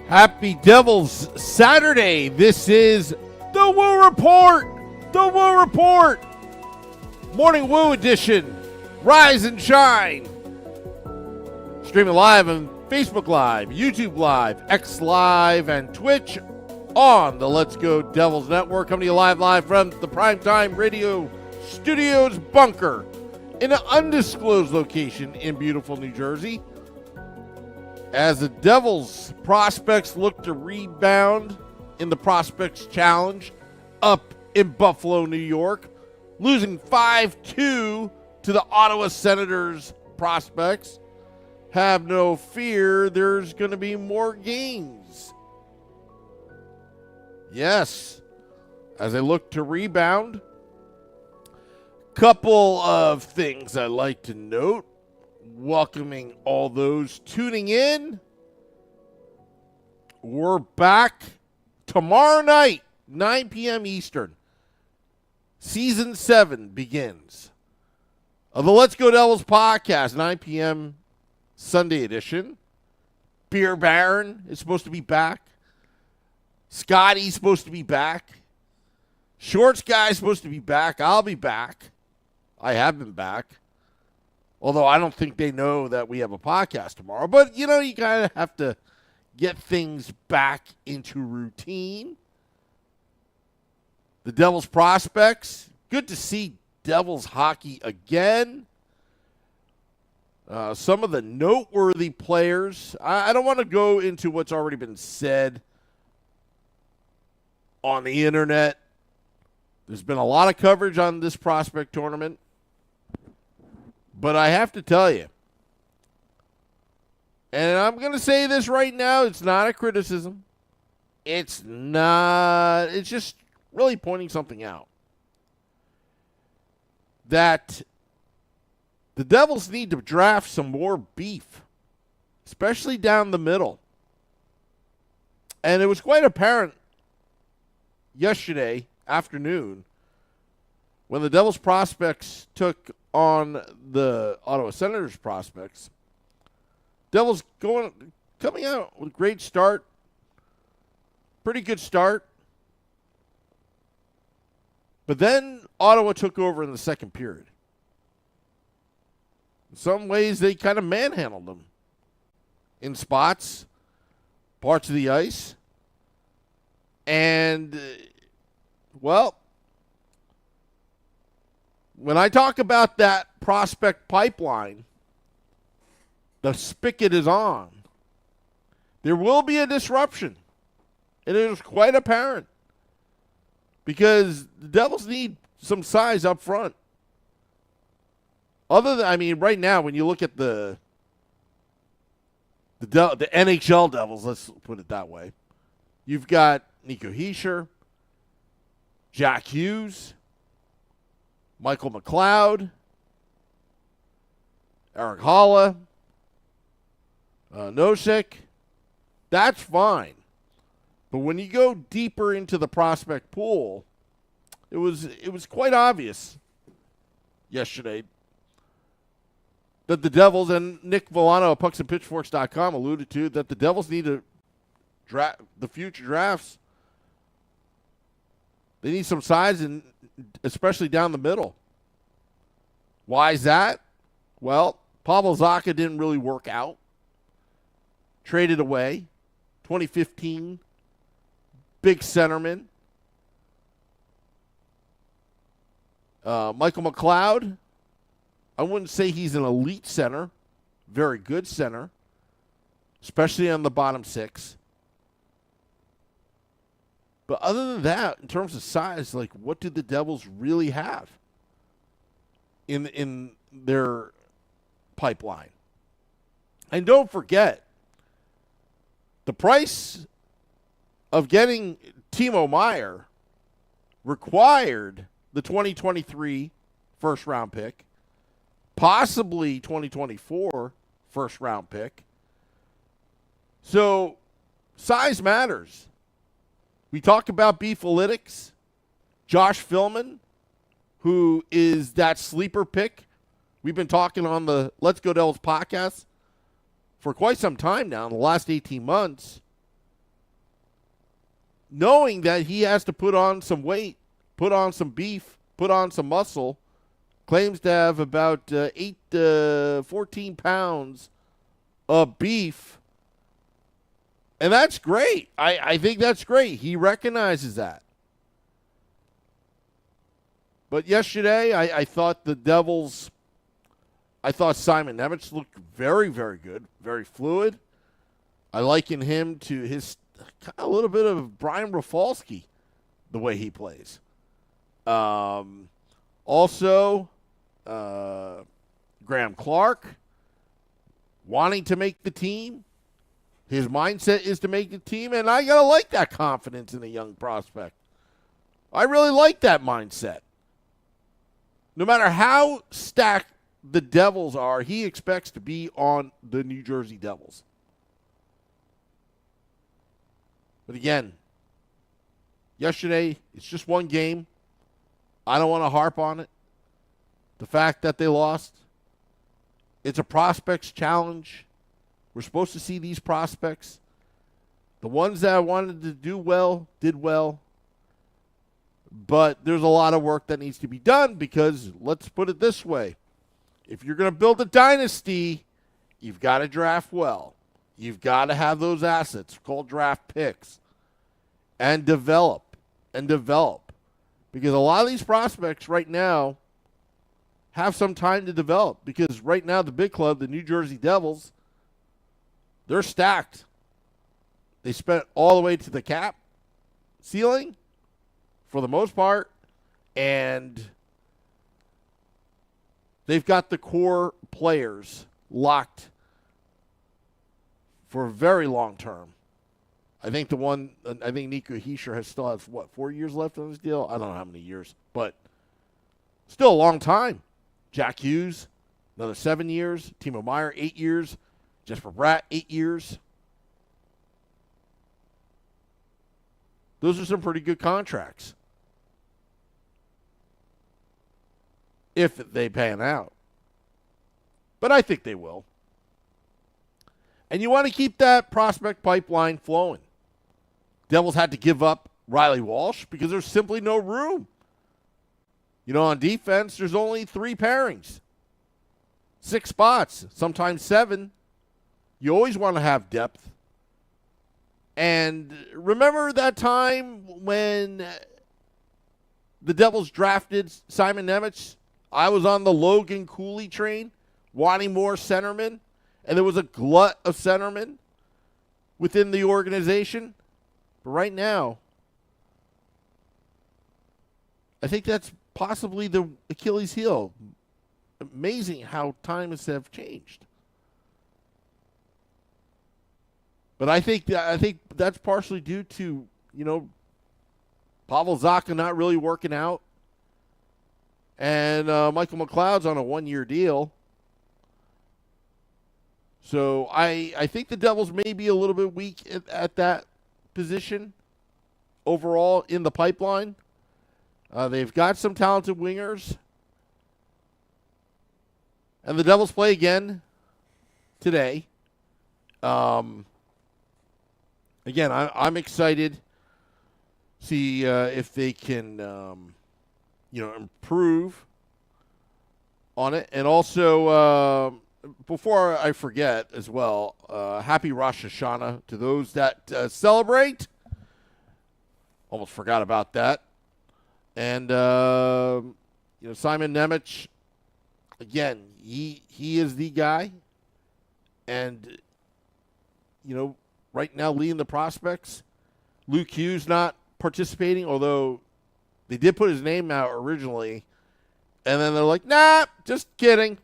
Happy Devils Saturday. This is the Woo Report. The Woo Report. Morning Woo edition. Rise and shine. Streaming live on Facebook Live, YouTube Live, X Live, and Twitch on the Let's Go Devils Network. Coming to you live from the Primetime Radio Studios bunker in an undisclosed location in beautiful New Jersey. As the Devils prospects look to rebound in the Prospects Challenge up in Buffalo, New York, losing 5-2 to the Ottawa Senators prospects. Have no fear, there's going to be more games. Yes, as they look to rebound, couple of things I'd like to note. Welcoming all those tuning in. We're back tomorrow night, 9 p.m. Eastern. Season 7 begins of the Let's Go Devils podcast, 9 p.m. Sunday edition. Beer Baron is supposed to be back. Scotty's supposed to be back. Shorts Guy's supposed to be back. I'll be back. I have been back. Although I don't think they know that we have a podcast tomorrow. But, you know, you kind of have to get things back into routine. The Devils prospects. Good to see Devils hockey again. Some of the noteworthy players. I don't want to go into what's already been said on the internet. There's been a lot of coverage on this prospect tournament. But I have to tell you, and I'm going to say this right now, it's not a criticism. It's just really pointing something out. That the Devils need to draft some more beef, especially down the middle. And it was quite apparent yesterday afternoon when the Devils prospects took on the Ottawa Senators prospects. Devils coming out with a great start. Pretty good start. But then Ottawa took over in the second period. In some ways, they kind of manhandled them in spots, parts of the ice. And, well, when I talk about that prospect pipeline, the spigot is on. There will be a disruption. It is quite apparent. Because the Devils need some size up front. Right now, when you look at the NHL Devils, let's put it that way, you've got Nico Hischier, Jack Hughes, Michael McLeod, Eric Holla, Nosek. That's fine. But when you go deeper into the prospect pool, it was quite obvious yesterday that the Devils, and Nick Villano of pucksandpitchforks.com alluded to, that the Devils need to draft the future drafts. They need some size, and especially down the middle. Why is that? Well, Pavel Zacha didn't really work out. Traded away. 2015. Big centerman. Michael McLeod. I wouldn't say he's an elite center. Very good center. Especially on the bottom six. But other than that, in terms of size, like, what did the Devils really have in their pipeline? And don't forget, the price of getting Timo Meier required the 2023 first-round pick, possibly 2024 first-round pick. So size matters. We talk about beefalytics. Josh Philman, who is that sleeper pick. We've been talking on the Let's Go Devils podcast for quite some time now, in the last 18 months. knowing that he has to put on some weight, put on some beef, put on some muscle. Claims to have about 8 to 14 pounds of beef. And that's great. I think that's great. He recognizes that. But yesterday, I thought the Devils, I thought Simon Nemec looked very, very good, very fluid. I liken him to his a little bit of Brian Rafalski, the way he plays. Also, Graham Clark wanting to make the team. His mindset is to make the team, and I got to like that confidence in a young prospect. I really like that mindset. No matter how stacked the Devils are, he expects to be on the New Jersey Devils. But again, yesterday, it's just one game. I don't want to harp on it. The fact that they lost, it's a prospects challenge. We're supposed to see these prospects. The ones that wanted to do well, did well. But there's a lot of work that needs to be done because, let's put it this way, if you're going to build a dynasty, you've got to draft well. You've got to have those assets called draft picks and develop Because a lot of these prospects right now have some time to develop because right now the big club, the New Jersey Devils, they're stacked. They spent all the way to the cap ceiling for the most part, and they've got the core players locked for a very long term. I think Nico Hischier still has, 4 years left on his deal? I don't know how many years, but still a long time. Jack Hughes, another 7 years. Timo Meier, 8 years. Jesper Bratt, 8 years. Those are some pretty good contracts. If they pan out. But I think they will. And you want to keep that prospect pipeline flowing. Devils had to give up Riley Walsh because there's simply no room. On defense, there's only 3 pairings. 6 spots, sometimes 7. You always want to have depth. And remember that time when the Devils drafted Simon Nemec? I was on the Logan Cooley train, wanting more centermen, and there was a glut of centermen within the organization. But right now, I think that's possibly the Achilles heel. Amazing how times have changed. But I think that's partially due to, Pavel Zacha not really working out. And Michael McLeod's on a 1-year deal. So I think the Devils may be a little bit weak at that position overall in the pipeline. They've got some talented wingers. And the Devils play again today. Again, I'm excited to see if they can, improve on it. And also, before I forget as well, happy Rosh Hashanah to those that celebrate. Almost forgot about that. And, Simon Nemec, again, he is the guy. And, right now leading the prospects. Luke Hughes not participating, although they did put his name out originally. And then they're like, nah, just kidding.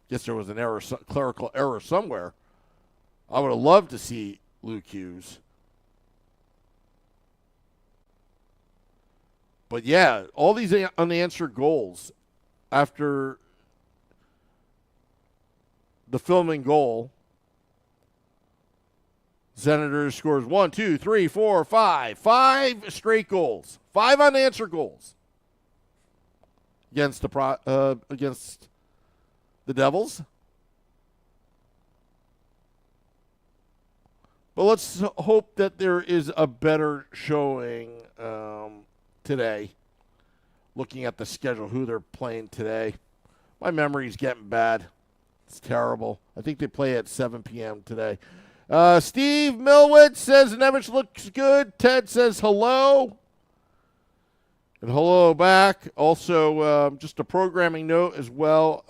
Guess there was an error, clerical error somewhere. I would have loved to see Luke Hughes. But yeah, all these unanswered goals after the filming goal. Senators scores 1, 2, 3, 4, 5. 5 straight goals. 5 unanswered goals against the Devils. But let's hope that there is a better showing today. Looking at the schedule, who they're playing today. My memory's getting bad. It's terrible. I think they play at 7 p.m. today. Steve Milwitz says Nemec looks good. Ted says hello. And hello back. Also, just a programming note as well.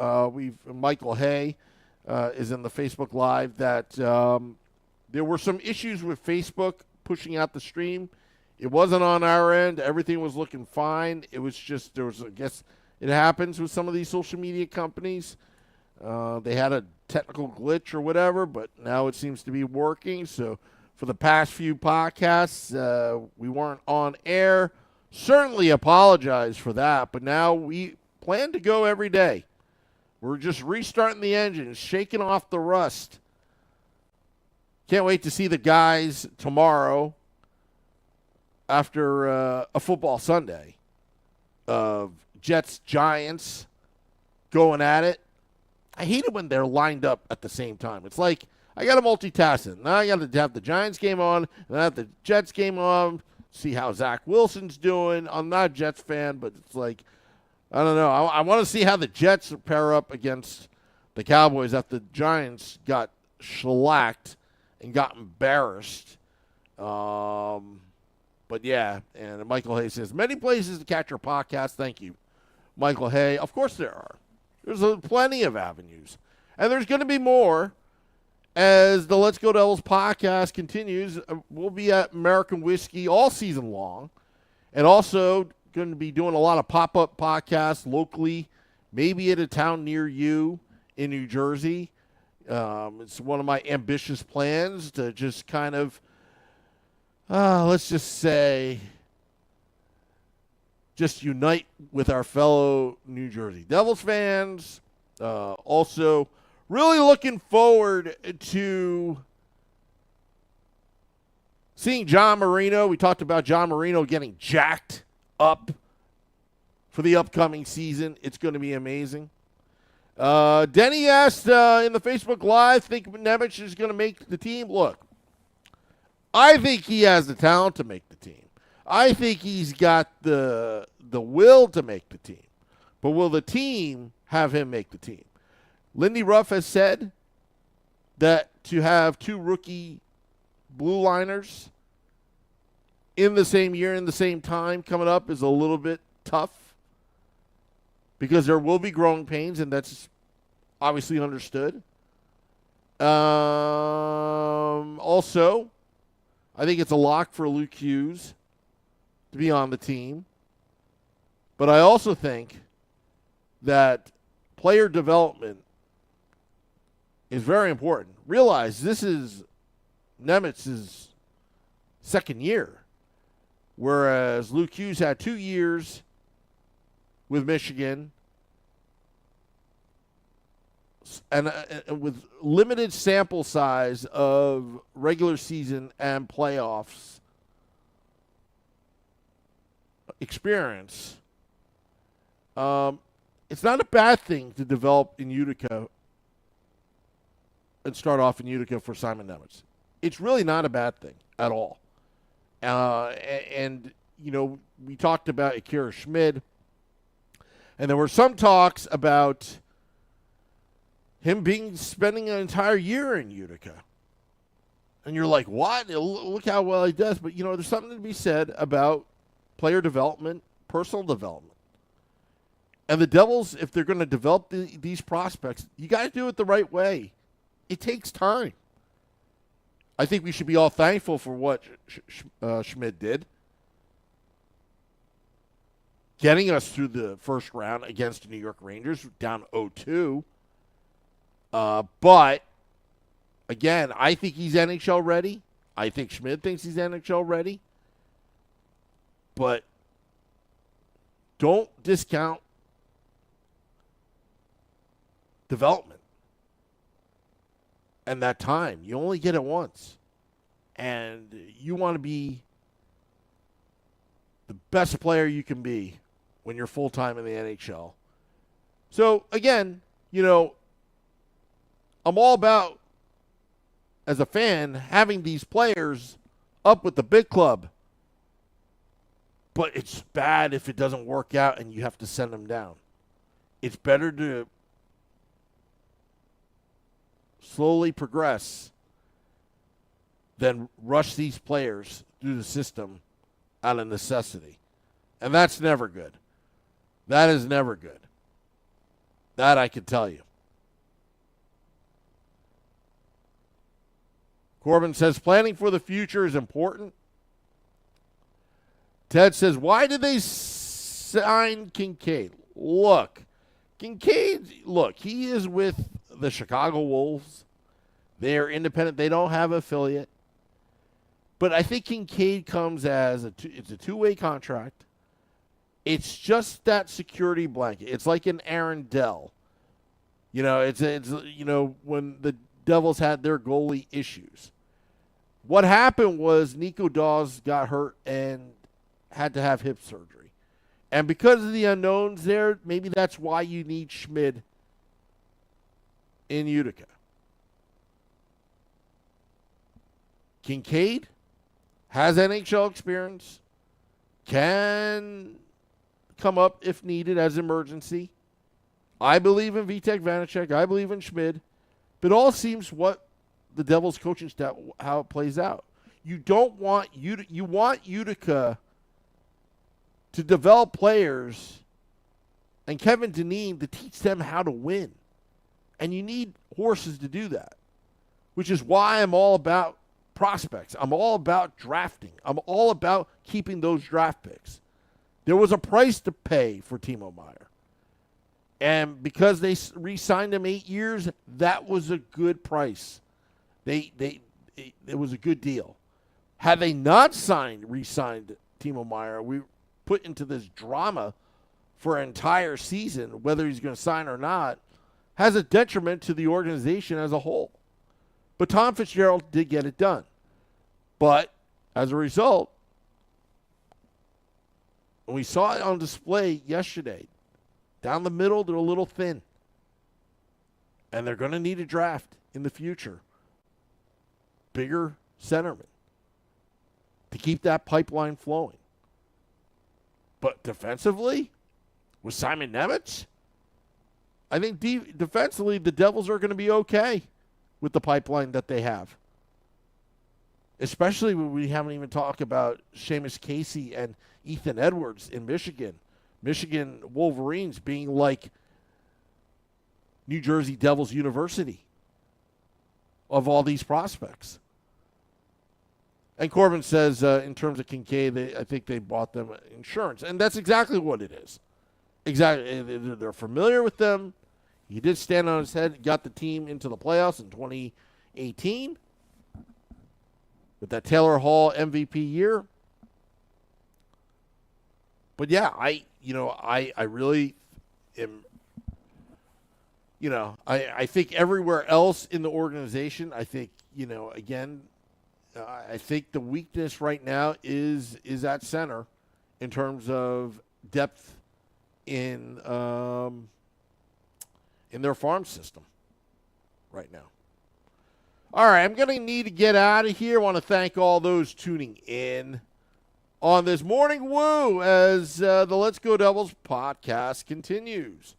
Michael Hay is in the Facebook Live that there were some issues with Facebook pushing out the stream. It wasn't on our end. Everything was looking fine. It was just, I guess it happens with some of these social media companies. They had a technical glitch or whatever, but now it seems to be working. So for the past few podcasts, we weren't on air. Certainly apologize for that, but now we plan to go every day. We're just restarting the engine, shaking off the rust. Can't wait to see the guys tomorrow after a football Sunday of Jets-Giants going at it. I hate it when they're lined up at the same time. It's like I got to multitask it. Now I got to have the Giants game on, and I have the Jets game on, see how Zach Wilson's doing. I'm not a Jets fan, but it's like, I don't know. I want to see how the Jets pair up against the Cowboys after the Giants got shellacked and got embarrassed. But yeah, and Michael Hay says, many places to catch your podcast. Thank you, Michael Hay. Of course there are. There's plenty of avenues. And there's going to be more as the Let's Go Devils podcast continues. We'll be at American Whiskey all season long. And also going to be doing a lot of pop-up podcasts locally, maybe at a town near you in New Jersey. It's one of my ambitious plans to just kind of, let's just say, just unite with our fellow New Jersey Devils fans. Also, really looking forward to seeing John Marino. We talked about John Marino getting jacked up for the upcoming season. It's going to be amazing. Denny asked in the Facebook Live, think Nemec is going to make the team? Look, I think he has the talent to make the team. I think he's got the will to make the team. But will the team have him make the team? Lindy Ruff has said that to have two rookie blue liners in the same year, in the same time coming up is a little bit tough because there will be growing pains, and that's obviously understood. Also, I think it's a lock for Luke Hughes to be on the team. But I also think that player development is very important. Realize this is Nemec's second year, whereas Luke Hughes had 2 years with Michigan and with limited sample size of regular season and playoffs experience. It's not a bad thing to develop in Utica and start off in Utica for Simon Nemec. It's really not a bad thing at all. And you know, we talked about Akira Schmid, and there were some talks about him spending an entire year in Utica. And you're like, what? Look how well he does. But, you know, there's something to be said about player development, personal development. And the Devils, if they're going to develop these prospects, you got to do it the right way. It takes time. I think we should be all thankful for what Schmid did, getting us through the first round against the New York Rangers, down 0-2. But, again, I think he's NHL ready. I think Schmid thinks he's NHL ready. But don't discount development and that time. You only get it once. And you want to be the best player you can be when you're full-time in the NHL. So, again, you know, I'm all about as a fan, having these players up with the big club. But it's bad if it doesn't work out and you have to send them down. It's better to slowly progress than rush these players through the system out of necessity. And that's never good. That is never good. That I can tell you. Corbin says, planning for the future is important. Ted says, why did they sign Kincaid? Look, he is with the Chicago Wolves. They are independent. They don't have an affiliate. But I think Kincaid comes as it's a two-way contract. It's just that security blanket. It's like an Aaron Dell. It's when the Devils had their goalie issues. What happened was Nico Dawes got hurt and had to have hip surgery. And because of the unknowns there, maybe that's why you need Schmid in Utica. Kincaid has NHL experience, can come up if needed as emergency. I believe in Vitek Vanacek. I believe in Schmid. But it all seems what the Devils coaching staff, how it plays out. You want Utica to develop players and Kevin Dineen to teach them how to win. And you need horses to do that, which is why I'm all about prospects. I'm all about drafting. I'm all about keeping those draft picks. There was a price to pay for Timo Meier. And because they re-signed him 8 years, that was a good price. It was a good deal. Had they not re-signed Timo Meier, we put into this drama for an entire season, whether he's going to sign or not, has a detriment to the organization as a whole. But Tom Fitzgerald did get it done. But as a result, we saw it on display yesterday. Down the middle, they're a little thin. And they're going to need a draft in the future. Bigger centerman to keep that pipeline flowing. But defensively, with Simon Nemec, I think defensively the Devils are going to be okay with the pipeline that they have. Especially when we haven't even talked about Seamus Casey and Ethan Edwards in Michigan. Michigan Wolverines being like New Jersey Devils University of all these prospects. And Corbin says, in terms of Kincaid, I think they bought them insurance. And that's exactly what it is. Exactly. They're familiar with them. He did stand on his head, got the team into the playoffs in 2018 with that Taylor Hall MVP year. But yeah, I really am, I think everywhere else in the organization, I think, again, I think the weakness right now is at center in terms of depth in their farm system right now. All right, I'm going to need to get out of here. I want to thank all those tuning in on this morning woo as the Let's Go Devils podcast continues.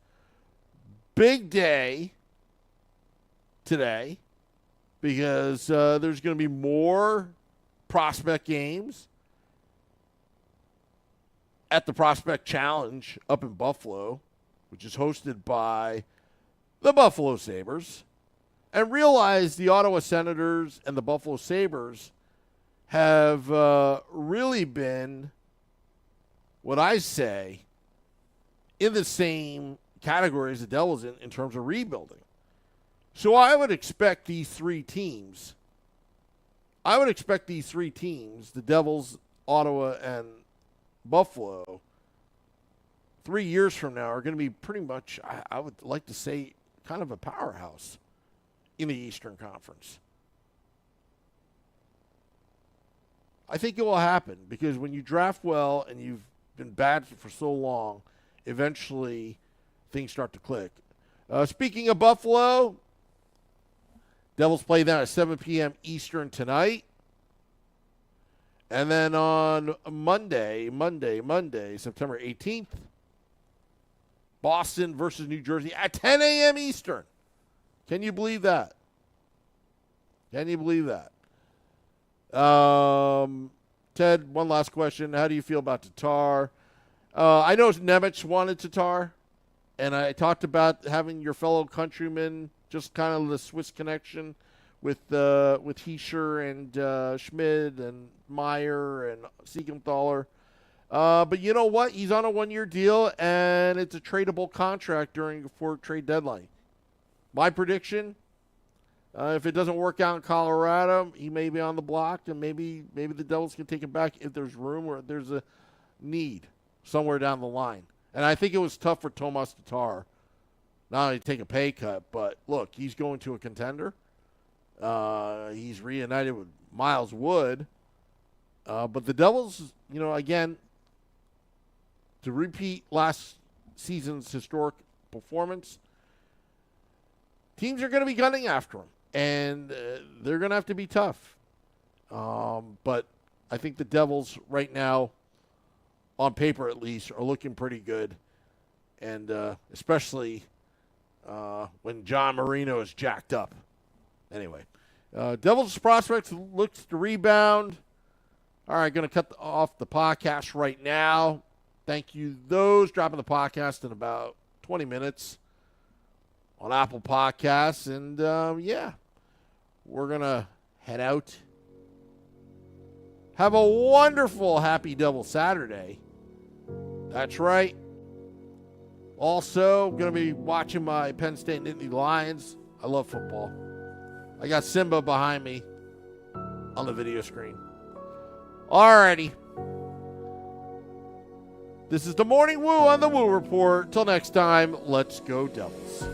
Big day today because there's going to be more prospect games at the Prospect Challenge up in Buffalo, which is hosted by the Buffalo Sabres. And realize the Ottawa Senators and the Buffalo Sabres have really been, what I say, in the same category as the Devils in terms of rebuilding. So I would expect these three teams, the Devils, Ottawa, and Buffalo, 3 years from now are going to be pretty much, I would like to say, kind of a powerhouse in the Eastern Conference. I think it will happen because when you draft well and you've been bad for so long, eventually things start to click. Speaking of Buffalo, Devils play them at 7 p.m. Eastern tonight. And then on Monday, September 18th, Boston versus New Jersey at 10 a.m. Eastern. Can you believe that? Can you believe that? Ted, one last question. How do you feel about Tatar? I know Nemec wanted Tatar, and I talked about having your fellow countrymen, just kind of the Swiss connection with Heischer and Schmid and Meyer and Siegenthaler. But you know what? He's on a one-year deal, and it's a tradable contract for trade deadline. My prediction, if it doesn't work out in Colorado, he may be on the block, and maybe the Devils can take him back if there's room or if there's a need somewhere down the line. And I think it was tough for Tomas Tatar not only to take a pay cut, but look, he's going to a contender. He's reunited with Miles Wood. But the Devils, again, to repeat last season's historic performance, teams are going to be gunning after him, and they're going to have to be tough. But I think the Devils right now, on paper at least, are looking pretty good, and especially when John Marino is jacked up. Anyway, Devils prospects looks to rebound. All right, going to cut off the podcast right now. Thank you, those dropping the podcast in about 20 minutes on Apple Podcasts. And, we're going to head out. Have a wonderful Happy Devil Saturday. That's right. Also, going to be watching my Penn State Nittany Lions. I love football. I got Simba behind me on the video screen. Alrighty. This is the Morning Woo on the Woo Report. Till next time, let's go Devils.